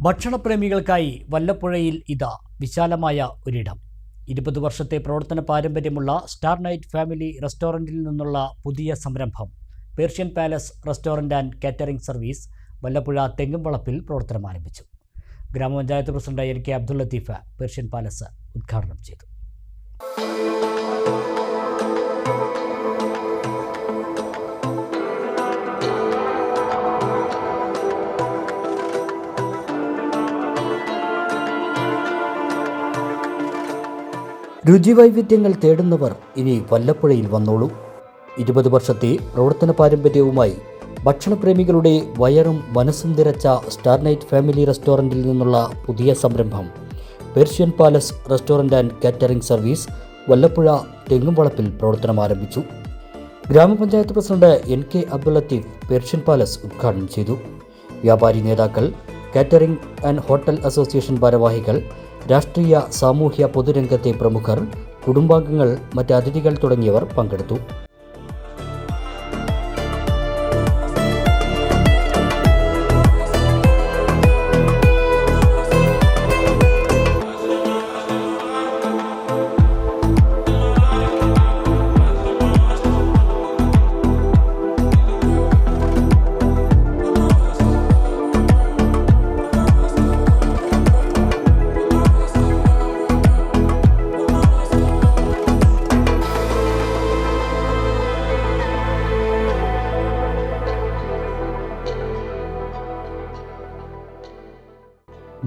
ഭക്ഷണപ്രേമികൾക്കായി വല്ലപ്പുഴയിൽ ഇതാ വിശാലമായ ഒരിടം. 20 വർഷത്തെ പ്രവർത്തന പാരമ്പര്യമുള്ള സ്റ്റാർ നൈറ്റ് ഫാമിലി റെസ്റ്റോറൻറ്റിൽ നിന്നുള്ള പുതിയ സംരംഭം Persian palace restaurant and catering service Vallappuzha തെങ്ങുംവളപ്പിൽ പ്രവർത്തനം ആരംഭിച്ചു. ഗ്രാമപഞ്ചായത്ത് president NK Abdul Latheef Persian palace ഉദ്ഘാടനം ചെയ്തു. രുചിവൈവിധ്യങ്ങൾ തേടുന്നവർ ഇനി വല്ലപ്പുഴയിൽ വന്നോളൂ. 20 വർഷത്തെ പ്രവർത്തന പാരമ്പര്യവുമായി ഭക്ഷണപ്രേമികളുടെ വയറും മനസ്സും നിറച്ച സ്റ്റാർ നൈറ്റ് ഫാമിലി റെസ്റ്റോറൻറ്റിൽ നിന്നുള്ള പുതിയ സംരംഭം Persian palace restaurant and catering service Vallappuzha തെങ്ങുംവളപ്പിൽ പ്രവർത്തനം ആരംഭിച്ചു. ഗ്രാമപഞ്ചായത്ത് president NK Abdul Latheef Persian palace ഉദ്ഘാടനം ചെയ്തു. വ്യാപാരി നേതാക്കൾ, കാറ്ററിംഗ് ആൻഡ് ഹോട്ടൽ അസോസിയേഷൻ ഭാരവാഹികൾ, രാഷ്ട്രീയ സാമൂഹ്യ പൊതുരംഗത്തെ പ്രമുഖർ, കുടുംബാംഗങ്ങൾ, മറ്റ് അതിഥികൾ തുടങ്ങിയവർ പങ്കെടുത്തു.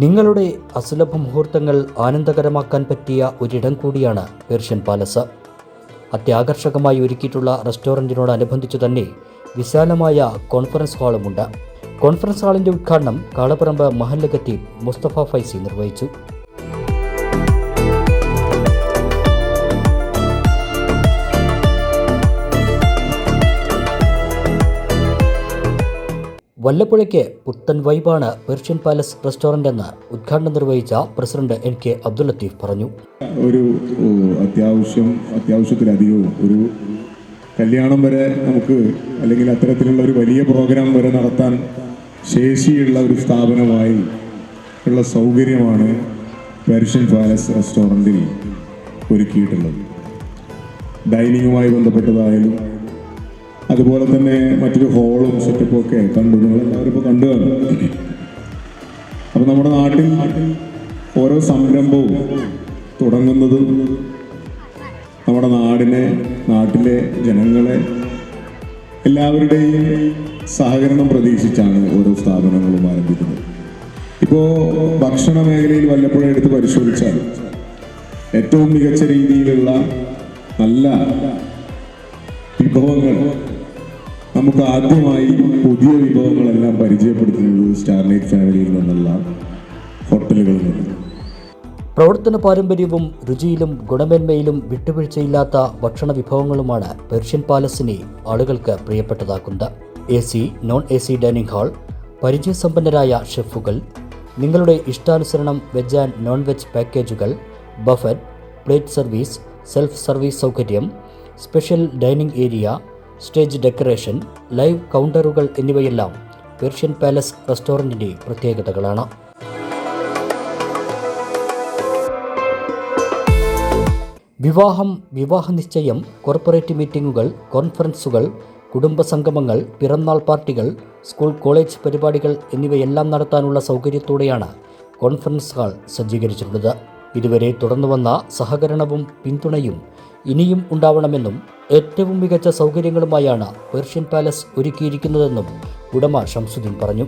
നിങ്ങളുടെ അസുലഭ മുഹൂർത്തങ്ങൾ ആനന്ദകരമാക്കാൻ പറ്റിയ ഒരിടം കൂടിയാണ് പേർഷ്യൻ പാലസ്. അത്യാകർഷകമായി ഒരുക്കിയിട്ടുള്ള റെസ്റ്റോറൻറ്റിനോടനുബന്ധിച്ചു തന്നെ വിശാലമായ കോൺഫറൻസ് ഹാളുമുണ്ട്. കോൺഫറൻസ് ഹാളിൻ്റെ ഉദ്ഘാടനം കാളപ്പറമ്പ് മഹല്ല് ഖത്തീബ് മുസ്തഫ ഫൈസി നിർവഹിച്ചു. വല്ലപ്പുഴയ്ക്ക് പുത്തൻ വൈബാണ് പേർഷ്യൻ പാലസ് റെസ്റ്റോറൻ്റ് എന്ന് ഉദ്ഘാടനം നിർവഹിച്ച പ്രസിഡന്റ് NK അബ്ദുൽ ലത്തീഫ് പറഞ്ഞു. ഒരു അത്യാവശ്യത്തിലധികവും ഒരു കല്യാണം വരെ നമുക്ക് അല്ലെങ്കിൽ അത്തരത്തിലുള്ള ഒരു വലിയ പ്രോഗ്രാം വരെ നടത്താൻ ശേഷിയുള്ള ഒരു സ്ഥാപനമായി ഉള്ള സൗകര്യമാണ് പേർഷ്യൻ പാലസ് റെസ്റ്റോറൻറ്റിൽ ഒരുക്കിയിട്ടുള്ളത്. ഡൈനിങ്ങുമായി ബന്ധപ്പെട്ടതായാലും അതുപോലെ തന്നെ മറ്റൊരു ഹോളും സെറ്റപ്പും ഒക്കെ കണ്ടു, നിങ്ങളെല്ലാവരും ഇപ്പോൾ കണ്ടു കാണും. അപ്പോൾ നമ്മുടെ നാട്ടിൽ ഓരോ സംരംഭവും തുടങ്ങുന്നതും നമ്മുടെ നാട്ടിലെ ജനങ്ങളെ എല്ലാവരുടെയും സഹകരണം പ്രതീക്ഷിച്ചാണ് ഓരോ സ്ഥാപനങ്ങളും ആരംഭിക്കുന്നത്. ഇപ്പോൾ ഭക്ഷണ മേഖലയിൽ വല്ലപ്പുഴ എടുത്ത് പരിശോധിച്ചാൽ ഏറ്റവും മികച്ച രീതിയിലുള്ള നല്ല വിഭവങ്ങൾ നമുക്ക് ആദ്യമായി പുതിയ വിഭവങ്ങളെല്ലാം പരിചയപ്പെടുത്തുന്നത് സ്റ്റാർ നൈറ്റ് ഫാമിലിയിൽ നിന്നുള്ള ഹോട്ടലുകളിൽ നിന്ന്. പ്രവർത്തന പാരമ്പര്യവും രുചിയിലും ഗുണമേന്മയിലും വിട്ടുവീഴ്ചയില്ലാത്ത ഭക്ഷണ വിഭവങ്ങളുമാണ് പേർഷ്യൻ പാലസിനെ ആളുകൾക്ക് പ്രിയപ്പെട്ടതാക്കുന്നത്. AC, non AC dining hall, പരിചയസമ്പന്നരായ ഷെഫുകൾ, നിങ്ങളുടെ ഇഷ്ടാനുസരണം വെജ് ആൻഡ് നോൺ വെജ് പാക്കേജുകൾ, buffet, plate service, self service സൗകര്യം, special dining area, stage decoration, live കൗണ്ടറുകൾ എന്നിവയെല്ലാം പേർഷ്യൻ പാലസ് റെസ്റ്റോറൻറ്റിൻ്റെ പ്രത്യേകതകളാണ്. വിവാഹം, വിവാഹ നിശ്ചയം, കോർപ്പറേറ്റ് മീറ്റിംഗുകൾ, കോൺഫറൻസുകൾ, കുടുംബസംഗമങ്ങൾ, പിറന്നാൾ പാർട്ടികൾ, സ്കൂൾ കോളേജ് പരിപാടികൾ എന്നിവയെല്ലാം നടത്താനുള്ള സൗകര്യത്തോടെയാണ് കോൺഫറൻസ് ഹാൾ സജ്ജീകരിച്ചിട്ടുള്ളത്. ഇതുവരെ തുടർന്നു വന്ന സഹകരണവും പിന്തുണയും ഇനിയും ഉണ്ടാവണമെന്നും ഏറ്റവും മികച്ച സൗകര്യങ്ങളുമായാണ് പേർഷ്യൻ പാലസ് ഒരുക്കിയിരിക്കുന്നതെന്നും ഉടമ ഷംസുദ്ദീൻ പറഞ്ഞു.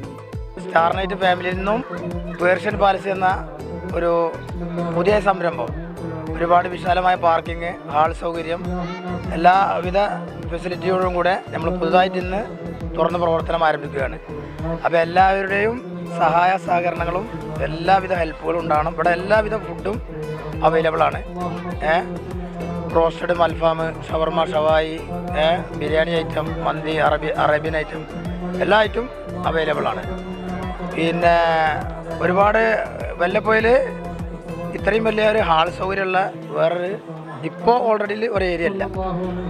സ്റ്റാർ നൈറ്റ് ഫാമിലിയിൽ നിന്നും പേർഷ്യൻ പാലസ് എന്ന ഒരു പുതിയ സംരംഭം, ഒരുപാട് വിശാലമായ പാർക്കിംഗ്, ഹാൾ സൗകര്യം, എല്ലാവിധ ഫെസിലിറ്റിയോടും കൂടെ നമ്മൾ പുതുതായിട്ട് ഇന്ന് തുറന്ന് പ്രവർത്തനം ആരംഭിക്കുകയാണ്. അപ്പോൾ എല്ലാവരുടെയും സഹായ സഹകരണങ്ങളും എല്ലാവിധ ഹെൽപ്പുകളും ഉണ്ടാകണം. ഇവിടെ എല്ലാവിധ ഫുഡും അവൈലബിൾ ആണ്. റോസ്റ്റഡ്, അൽഫാം, ഷവർമ, ഷവായി, ബിരിയാണി ഐറ്റം, മന്തി, അറേബ്യൻ ഐറ്റം എല്ലാ ഐറ്റം അവൈലബിൾ ആണ്. പിന്നെ ഒരുപാട് വല്ലപ്പുഴയിൽ ഇത്രയും വലിയൊരു ഹാൾ സൗകര്യമുള്ള വേറൊരു ഇപ്പോൾ ഓൾറെഡി ഒരു ഏരിയ ഇല്ല.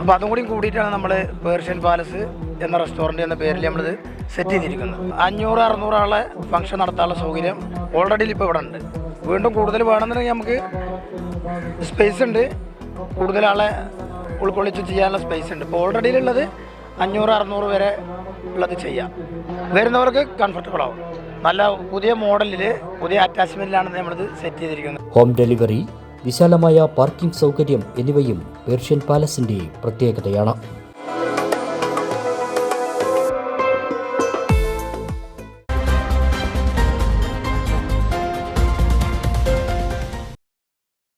അപ്പോൾ അതും കൂടി കൂടിയിട്ടാണ് നമ്മൾ പേർഷ്യൻ പാലസ് എന്ന റെസ്റ്റോറൻറ്റ് എന്ന പേരിൽ നമ്മളിത് സെറ്റ് ചെയ്തിരിക്കുന്നത്. 500-600 ആളെ ഫംഗ്ഷൻ നടത്താനുള്ള സൗകര്യം ഓൾറെഡി ഇപ്പോൾ ഇവിടെ ഉണ്ട്. വീണ്ടും കൂടുതൽ വേണമെന്നുണ്ടെങ്കിൽ നമുക്ക് സ്പേസ് ഉണ്ട്, കൂടുതൽ ആളെ ഉൾക്കൊള്ളിച്ച് ചെയ്യാനുള്ള സ്പേസ് ഉണ്ട്. ഇപ്പോൾ ഓൾറെഡി ഉള്ളത് 500-600 വരെ ഉള്ളത് ചെയ്യാം. വരുന്നവർക്ക് കംഫർട്ടബിൾ ആവും. നല്ല പുതിയ മോഡലിൽ പുതിയ അറ്റാച്ച്മെൻറ്റിലാണ് നമ്മളിത് സെറ്റ് ചെയ്തിരിക്കുന്നത്. ഹോം ഡെലിവറി, വിശാലമായ പാർക്കിംഗ് സൗകര്യം എന്നിവയും പേർഷ്യൻ പാലസിൻ്റെ പ്രത്യേകതയാണ്.